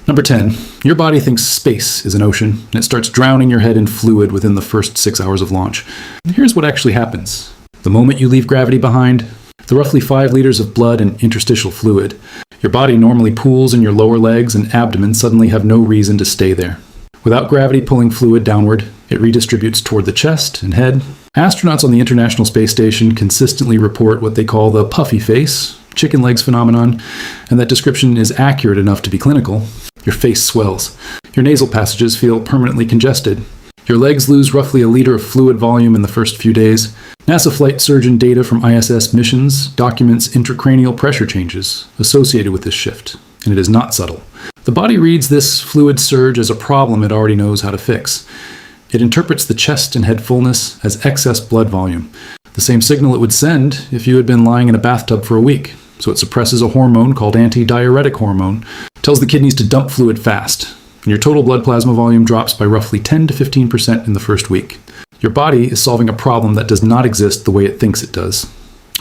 Number 10, your body thinks space is an ocean, and it starts drowning your head in fluid within the first 6 hours of launch. And here's what actually happens. The moment you leave gravity behind, the roughly 5 liters of blood and interstitial fluid, your body normally pools in your lower legs and abdomen suddenly have no reason to stay there. Without gravity pulling fluid downward, it redistributes toward the chest and head. Astronauts on the International Space Station consistently report what they call the puffy face, chicken legs phenomenon, and that description is accurate enough to be clinical. Your face swells. Your nasal passages feel permanently congested. Your legs lose roughly a liter of fluid volume in the first few days. NASA flight surgeon data from ISS missions documents intracranial pressure changes associated with this shift, and it is not subtle. The body reads this fluid surge as a problem it already knows how to fix. It interprets the chest and head fullness as excess blood volume, the same signal it would send if you had been lying in a bathtub for a week. So it suppresses a hormone called antidiuretic hormone, tells the kidneys to dump fluid fast, and your total blood plasma volume drops by roughly 10 to 15% in the first week. Your body is solving a problem that does not exist the way it thinks it does.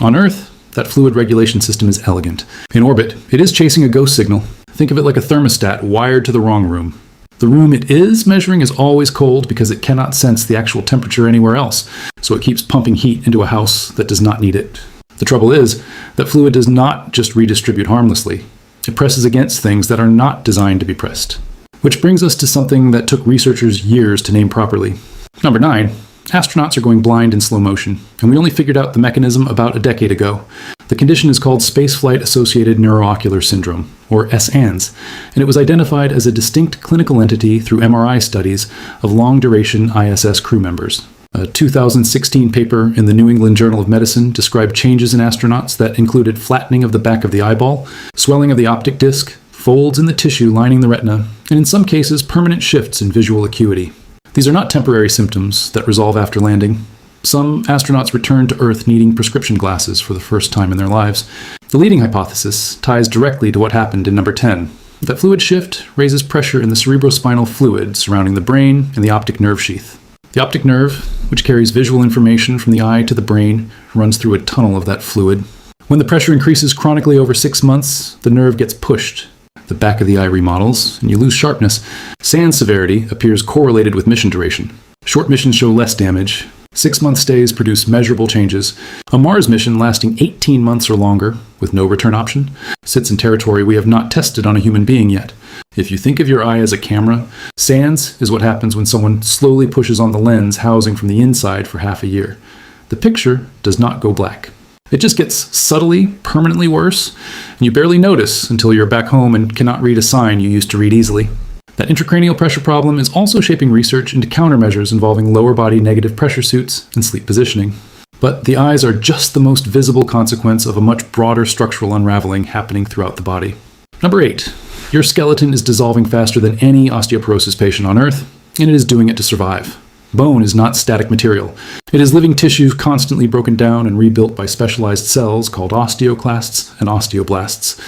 On Earth, that fluid regulation system is elegant. In orbit, it is chasing a ghost signal. Think of it like a thermostat wired to the wrong room. The room it is measuring is always cold because it cannot sense the actual temperature anywhere else, so it keeps pumping heat into a house that does not need it. The trouble is that fluid does not just redistribute harmlessly. It presses against things that are not designed to be pressed. Which brings us to something that took researchers years to name properly. Number 9, astronauts are going blind in slow motion, and we only figured out the mechanism about a decade ago. The condition is called spaceflight-associated neuroocular syndrome, or SANS, and it was identified as a distinct clinical entity through MRI studies of long-duration ISS crew members. A 2016 paper in the New England Journal of Medicine described changes in astronauts that included flattening of the back of the eyeball, swelling of the optic disc, folds in the tissue lining the retina, and in some cases permanent shifts in visual acuity. These are not temporary symptoms that resolve after landing. Some astronauts return to Earth needing prescription glasses for the first time in their lives. The leading hypothesis ties directly to what happened in number 10. That fluid shift raises pressure in the cerebrospinal fluid surrounding the brain and the optic nerve sheath. The optic nerve, which carries visual information from the eye to the brain, runs through a tunnel of that fluid. When the pressure increases chronically over 6 months, the nerve gets pushed. The back of the eye remodels, and you lose sharpness. SANS severity appears correlated with mission duration. Short missions show less damage. 6-month stays produce measurable changes. A Mars mission lasting 18 months or longer, with no return option, sits in territory we have not tested on a human being yet. If you think of your eye as a camera, SANS is what happens when someone slowly pushes on the lens housing from the inside for half a year. The picture does not go black. It just gets subtly, permanently worse, and you barely notice until you're back home and cannot read a sign you used to read easily. That intracranial pressure problem is also shaping research into countermeasures involving lower body negative pressure suits and sleep positioning. But the eyes are just the most visible consequence of a much broader structural unraveling happening throughout the body. Number 8. Your skeleton is dissolving faster than any osteoporosis patient on Earth, and it is doing it to survive. Bone is not static material. It is living tissue constantly broken down and rebuilt by specialized cells called osteoclasts and osteoblasts.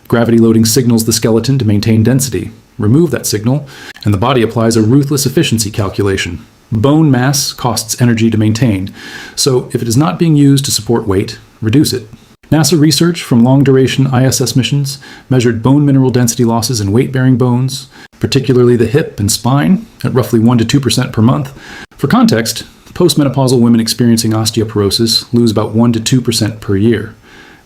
Gravity loading signals the skeleton to maintain density. Remove that signal, and the body applies a ruthless efficiency calculation. Bone mass costs energy to maintain, so if it is not being used to support weight, reduce it. NASA research from long-duration ISS missions measured bone mineral density losses in weight-bearing bones, particularly the hip and spine, at roughly 1 to 2% per month. For context, postmenopausal women experiencing osteoporosis lose about 1 to 2% per year.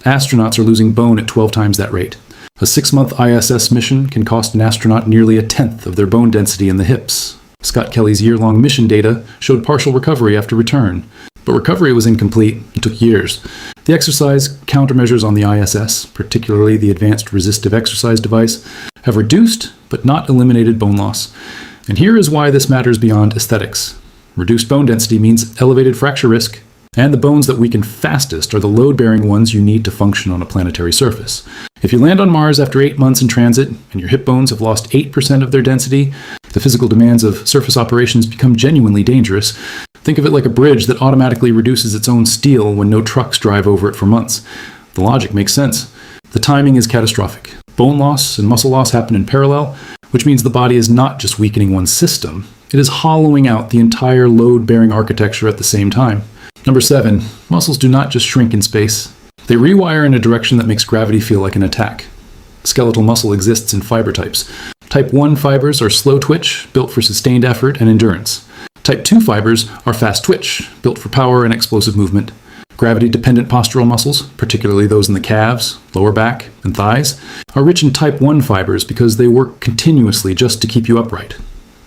Astronauts are losing bone at 12 times that rate. A 6-month ISS mission can cost an astronaut nearly a tenth of their bone density in the hips. Scott Kelly's year-long mission data showed partial recovery after return, but recovery was incomplete and took years. The exercise countermeasures on the ISS, particularly the Advanced Resistive Exercise Device, have reduced but not eliminated bone loss. And here is why this matters beyond aesthetics. Reduced bone density means elevated fracture risk, and the bones that weaken fastest are the load-bearing ones you need to function on a planetary surface. If you land on Mars after 8 months in transit and your hip bones have lost 8% of their density, the physical demands of surface operations become genuinely dangerous. Think of it like a bridge that automatically reduces its own steel when no trucks drive over it for months. The logic makes sense. The timing is catastrophic. Bone loss and muscle loss happen in parallel, which means the body is not just weakening one system, it is hollowing out the entire load-bearing architecture at the same time. Number 7, muscles do not just shrink in space. They rewire in a direction that makes gravity feel like an attack. Skeletal muscle exists in fiber types. Type 1 fibers are slow twitch, built for sustained effort and endurance. Type 2 fibers are fast twitch, built for power and explosive movement. Gravity-dependent postural muscles, particularly those in the calves, lower back, and thighs, are rich in type 1 fibers because they work continuously just to keep you upright.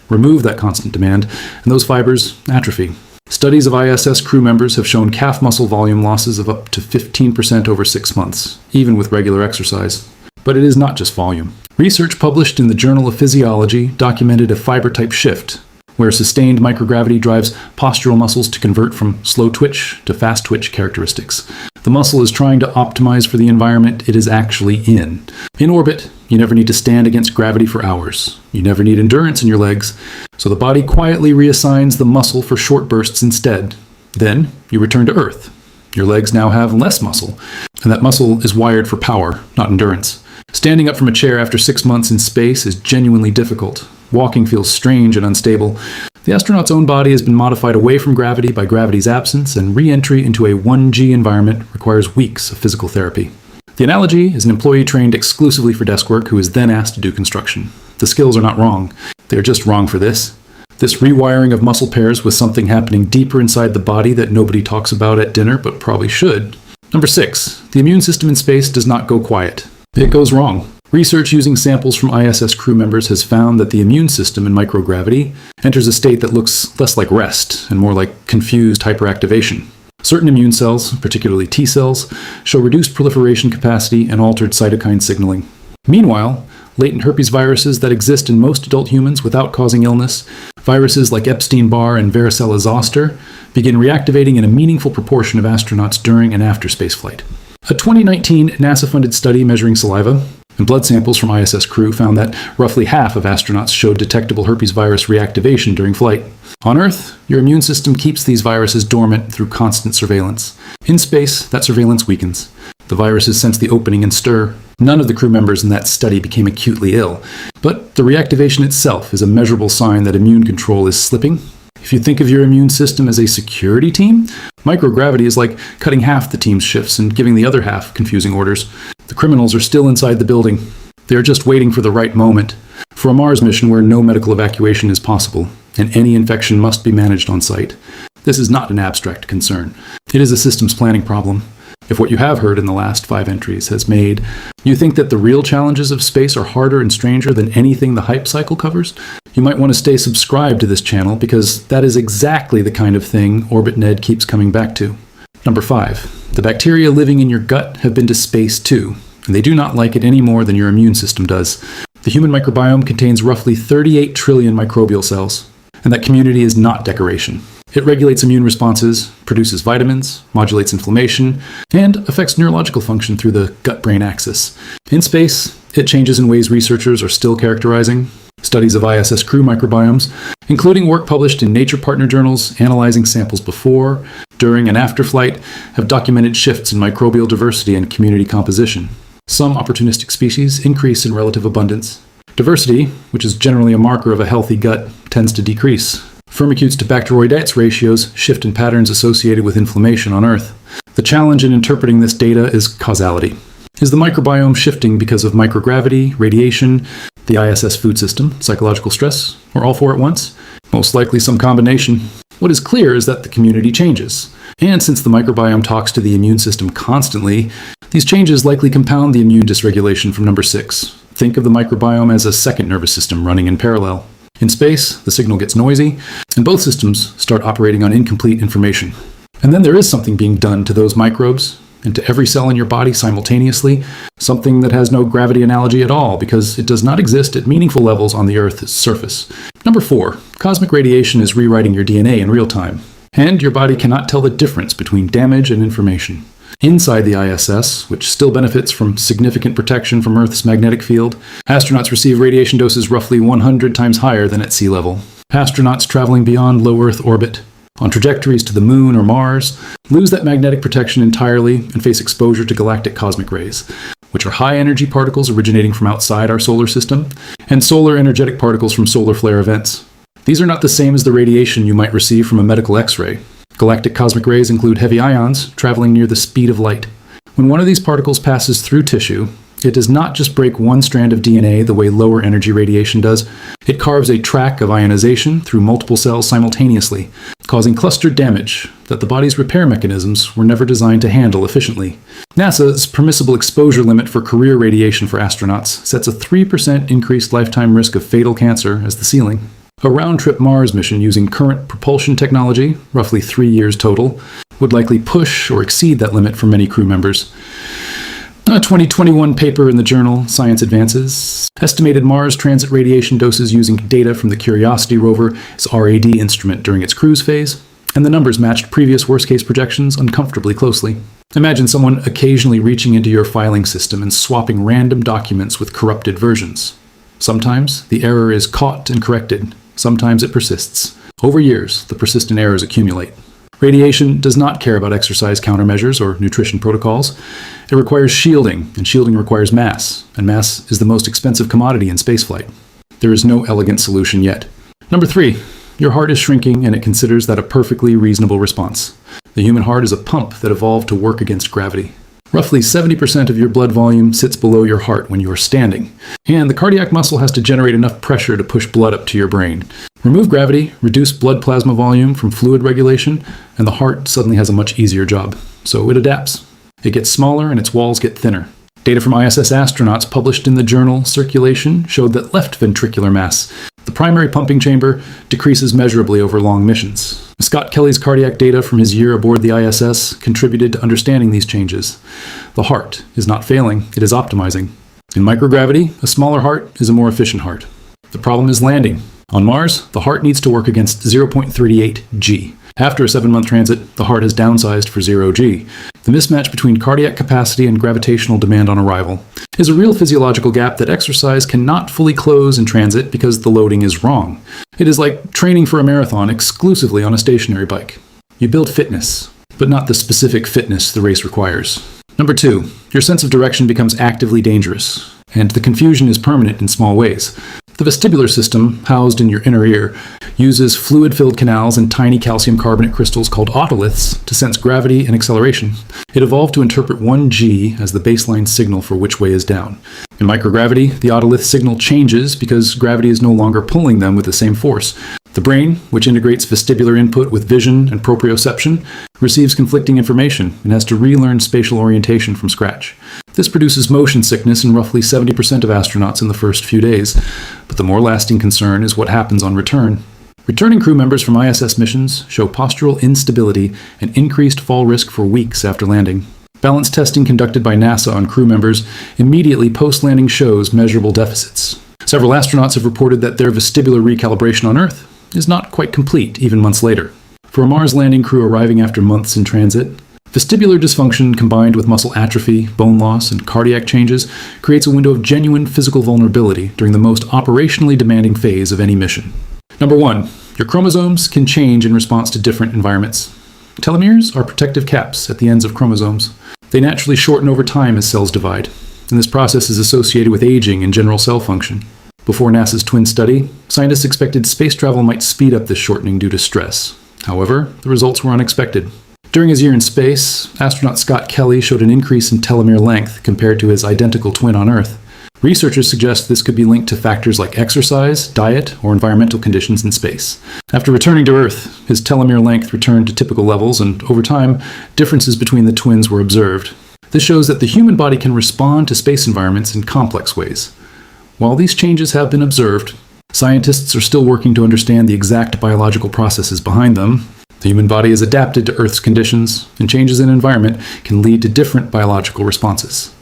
Remove that constant demand, and those fibers atrophy. Studies of ISS crew members have shown calf muscle volume losses of up to 15% over 6 months, even with regular exercise. But it is not just volume. Research published in the Journal of Physiology documented a fiber type shift, where sustained microgravity drives postural muscles to convert from slow twitch to fast twitch characteristics. The muscle is trying to optimize for the environment it is actually in. In orbit, you never need to stand against gravity for hours. You never need endurance in your legs, so the body quietly reassigns the muscle for short bursts instead. Then, you return to Earth. Your legs now have less muscle, and that muscle is wired for power, not endurance. Standing up from a chair after 6 months in space is genuinely difficult. Walking feels strange and unstable. The astronaut's own body has been modified away from gravity by gravity's absence, and re-entry into a 1G environment requires weeks of physical therapy. The analogy is an employee trained exclusively for desk work who is then asked to do construction. The skills are not wrong. They are just wrong for this. This rewiring of muscle pairs with something happening deeper inside the body that nobody talks about at dinner but probably should. Number 6. The immune system in space does not go quiet. It goes wrong. Research using samples from ISS crew members has found that the immune system in microgravity enters a state that looks less like rest and more like confused hyperactivation. Certain immune cells, particularly T cells, show reduced proliferation capacity and altered cytokine signaling. Meanwhile, latent herpes viruses that exist in most adult humans without causing illness, viruses like Epstein-Barr and varicella zoster, begin reactivating in a meaningful proportion of astronauts during and after spaceflight. A 2019 NASA-funded study measuring saliva and blood samples from ISS crew found that roughly half of astronauts showed detectable herpes virus reactivation during flight. On Earth, your immune system keeps these viruses dormant through constant surveillance. In space, that surveillance weakens. The viruses sense the opening and stir. None of the crew members in that study became acutely ill, but the reactivation itself is a measurable sign that immune control is slipping. If you think of your immune system as a security team, microgravity is like cutting half the team's shifts and giving the other half confusing orders. The criminals are still inside the building. They are just waiting for the right moment. For a Mars mission where no medical evacuation is possible, and any infection must be managed on site, this is not an abstract concern. It is a systems planning problem. If what you have heard in the last 5 entries has made you think that the real challenges of space are harder and stranger than anything the hype cycle covers, you might want to stay subscribed to this channel because that is exactly the kind of thing Orbit Ned keeps coming back to. Number 5. The bacteria living in your gut have been to space too, and they do not like it any more than your immune system does. The human microbiome contains roughly 38 trillion microbial cells, and that community is not decoration. It regulates immune responses, produces vitamins, modulates inflammation, and affects neurological function through the gut-brain axis. In space, it changes in ways researchers are still characterizing. Studies of ISS crew microbiomes, including work published in Nature Partner journals analyzing samples before, during, and after flight, have documented shifts in microbial diversity and community composition. Some opportunistic species increase in relative abundance. Diversity, which is generally a marker of a healthy gut, tends to decrease. Firmicutes to bacteroidetes ratios shift in patterns associated with inflammation on Earth. The challenge in interpreting this data is causality. Is the microbiome shifting because of microgravity, radiation, the ISS food system, psychological stress, or all 4 at once? Most likely some combination. What is clear is that the community changes. And since the microbiome talks to the immune system constantly, these changes likely compound the immune dysregulation from number 6. Think of the microbiome as a second nervous system running in parallel. In space, the signal gets noisy, and both systems start operating on incomplete information. And then there is something being done to those microbes, and to every cell in your body simultaneously, something that has no gravity analogy at all, because it does not exist at meaningful levels on the Earth's surface. Number 4, cosmic radiation is rewriting your DNA in real time, and your body cannot tell the difference between damage and information. Inside the ISS, which still benefits from significant protection from Earth's magnetic field, astronauts receive radiation doses roughly 100 times higher than at sea level. Astronauts traveling beyond low Earth orbit, on trajectories to the Moon or Mars, lose that magnetic protection entirely and face exposure to galactic cosmic rays, which are high-energy particles originating from outside our solar system, and solar energetic particles from solar flare events. These are not the same as the radiation you might receive from a medical X-ray. Galactic cosmic rays include heavy ions traveling near the speed of light. When one of these particles passes through tissue, It does not just break one strand of DNA the way lower energy radiation does. It carves a track of ionization through multiple cells simultaneously, causing clustered damage that the body's repair mechanisms were never designed to handle efficiently. NASA's permissible exposure limit for career radiation for astronauts sets a 3% increased lifetime risk of fatal cancer as the ceiling. A round-trip Mars mission using current propulsion technology, roughly 3 years total, would likely push or exceed that limit for many crew members. A 2021 paper in the journal Science Advances estimated Mars transit radiation doses using data from the Curiosity rover's RAD instrument during its cruise phase, and the numbers matched previous worst-case projections uncomfortably closely. Imagine someone occasionally reaching into your filing system and swapping random documents with corrupted versions. Sometimes the error is caught and corrected. Sometimes it persists. Over years, the persistent errors accumulate. Radiation does not care about exercise countermeasures or nutrition protocols. It requires shielding, and shielding requires mass, and mass is the most expensive commodity in spaceflight. There is no elegant solution yet. Number 3, your heart is shrinking and it considers that a perfectly reasonable response. The human heart is a pump that evolved to work against gravity. Roughly 70% of your blood volume sits below your heart when you are standing, and the cardiac muscle has to generate enough pressure to push blood up to your brain. Remove gravity, reduce blood plasma volume from fluid regulation, and the heart suddenly has a much easier job. So it adapts. It gets smaller and its walls get thinner. Data from ISS astronauts published in the journal Circulation showed that left ventricular mass, the primary pumping chamber, decreases measurably over long missions. Scott Kelly's cardiac data from his year aboard the ISS contributed to understanding these changes. The heart is not failing, it is optimizing. In microgravity, a smaller heart is a more efficient heart. The problem is landing. On Mars, the heart needs to work against 0.38 G. After a 7-month transit, the heart has downsized for 0 G. The mismatch between cardiac capacity and gravitational demand on arrival is a real physiological gap that exercise cannot fully close in transit because the loading is wrong. It is like training for a marathon exclusively on a stationary bike. You build fitness, but not the specific fitness the race requires. Number 2, your sense of direction becomes actively dangerous, and the confusion is permanent in small ways. The vestibular system, housed in your inner ear, uses fluid-filled canals and tiny calcium carbonate crystals called otoliths to sense gravity and acceleration. It evolved to interpret 1 G as the baseline signal for which way is down. In microgravity, the otolith signal changes because gravity is no longer pulling them with the same force. The brain, which integrates vestibular input with vision and proprioception, receives conflicting information and has to relearn spatial orientation from scratch. This produces motion sickness in roughly 70% of astronauts in the first few days, but the more lasting concern is what happens on return. Returning crew members from ISS missions show postural instability and increased fall risk for weeks after landing. Balance testing conducted by NASA on crew members immediately post-landing shows measurable deficits. Several astronauts have reported that their vestibular recalibration on Earth is not quite complete even months later. For a Mars landing crew arriving after months in transit, vestibular dysfunction combined with muscle atrophy, bone loss, and cardiac changes creates a window of genuine physical vulnerability during the most operationally demanding phase of any mission. Number 1, your chromosomes can change in response to different environments. Telomeres are protective caps at the ends of chromosomes. They naturally shorten over time as cells divide, and this process is associated with aging and general cell function. Before NASA's twin study, scientists expected space travel might speed up this shortening due to stress. However, the results were unexpected. During his year in space, astronaut Scott Kelly showed an increase in telomere length compared to his identical twin on Earth. Researchers suggest this could be linked to factors like exercise, diet, or environmental conditions in space. After returning to Earth, his telomere length returned to typical levels, and over time, differences between the twins were observed. This shows that the human body can respond to space environments in complex ways. While these changes have been observed, scientists are still working to understand the exact biological processes behind them. The human body is adapted to Earth's conditions, and changes in environment can lead to different biological responses.